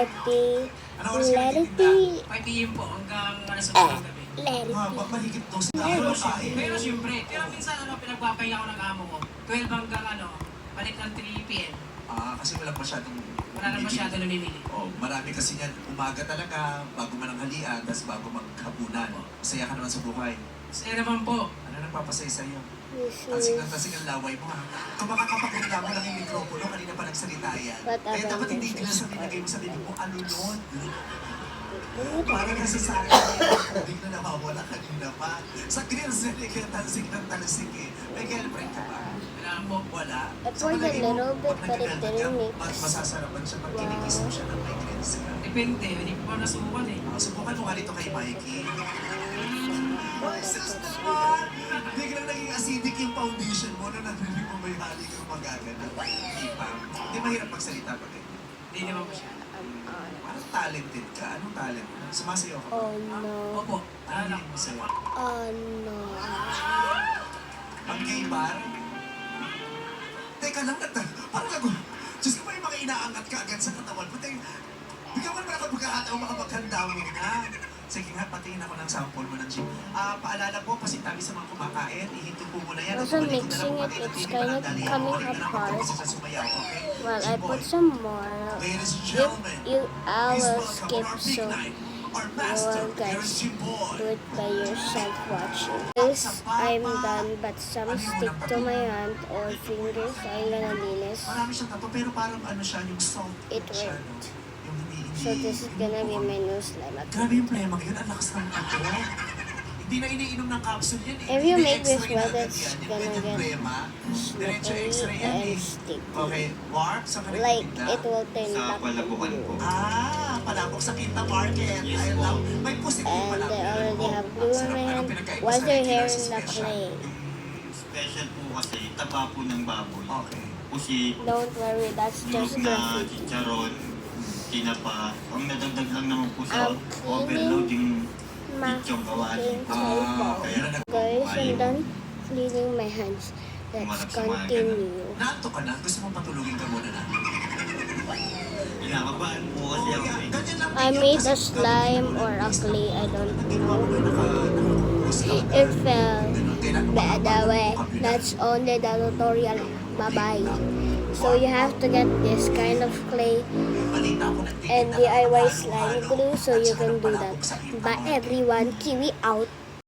it be, Ano oras ka let it nagtitinda? be, 5 PM po hanggang alas 8 ng gabi. let it be. Mahigit 12 na ako kain. Pero siyempre, minsan pinagpapahinga ako ng amo ko. 12 hanggang balik ng 3 PM. Kasi wala masyadong Wala na masyado namimili. Marami kasi yan, umaga talaga, bago mananghalian, tapos bago maghapunan. Masaya ka naman sa buhay. Masaya naman po. Ano nagpapasaya sa'yo? This Tasing ang laway mo ha. Kung makakapagkita mo lang yung mikropono, kanina pa nagsalita yan. What Kaya about dapat hindi this? nila sa binigay mo sa bibig mo, alulod. Parang kasi sa akin, bigla nawawala kanina pa. Sa grills na kaya talsik ng talsik eh. May girlfriend ka ba? Wala po. Wala. It was a little bit, but it didn't mix. Masasarapan siya pag kinikis mo siya ng may grills ka. Depende, hindi ko pa nasubukan eh. Subukan mo nga dito kay Mikey. Ay, sus naman! Biglang naging acidic yung foundation mo na narinig mo may halik yung magagana. Hindi pa. Hindi mahirap magsalita pag ganyan. Hindi naman po siya. Parang talented ka. Anong talent mo? Sumasayaw ka ba? Oh no, Opo. Ano yung masaya? oh no. Pag gay bar? Teka lang, parang ako. Diyos ko ba yung mga inaangat ka agad sa katawan mo? Bigyan mo naman ako pagkakataon makapaghanda mo na. Sige nga, patingin ako ng sample mo ng gym. Paalala po, pasintabi sa mga kumakain, ihinto po muna yan. Also mixing it, it's kind of coming apart. Well, I put some more. Ladies and If gentlemen, I please will welcome skip, our big so night, our you master, will guys here's Jim Boy. do it by yourself watching. This, I'm done, but some stick to my hand or fingers. I'm gonna linis. Marami siyang tato, pero parang ano siya, yung soft. It siya, worked. no? Yung hindi. So this is gonna be my new slime. Grabe yung plema ngayon, ang lakas ng tato. Hindi na iniinom ng capsule yan eh. If you Hindi make this x-ray well, na agad it's yan. Yung gonna ganyang get plema, diretso slippery x-ray yan and eh. sticky. Okay, Mark, sa Like, it will turn Sa back to Palabukan po. blue. Palabok sa Quinta Market. Yes, I po. love. May pusit din And pala. I already have glue in Sarap. my Anong hand. pinagkaiba Why's sa your hair regular in sa the special? clay? Yung special po kasi, taba po ng baboy. Okay. Pusit, Don't worry, that's lulog just na graffiti. chicharon, tinapa. Ang nadagdag lang naman po sa I'm overload yung My lechong kawali. Kaya na Guys, I'm done cleaning my hands. Let's continue. Naanto ka na? Gusto mo patulugin ka muna na? Kinakabahan po kasi ako eh. Ganyan lang I din made yan a kasi slime or a clay, I don't know. It fell. By the way, that's only the tutorial. Bye-bye. So you have to get this kind of clay and DIY slime glue so you can do that. Bye everyone, kiwi out.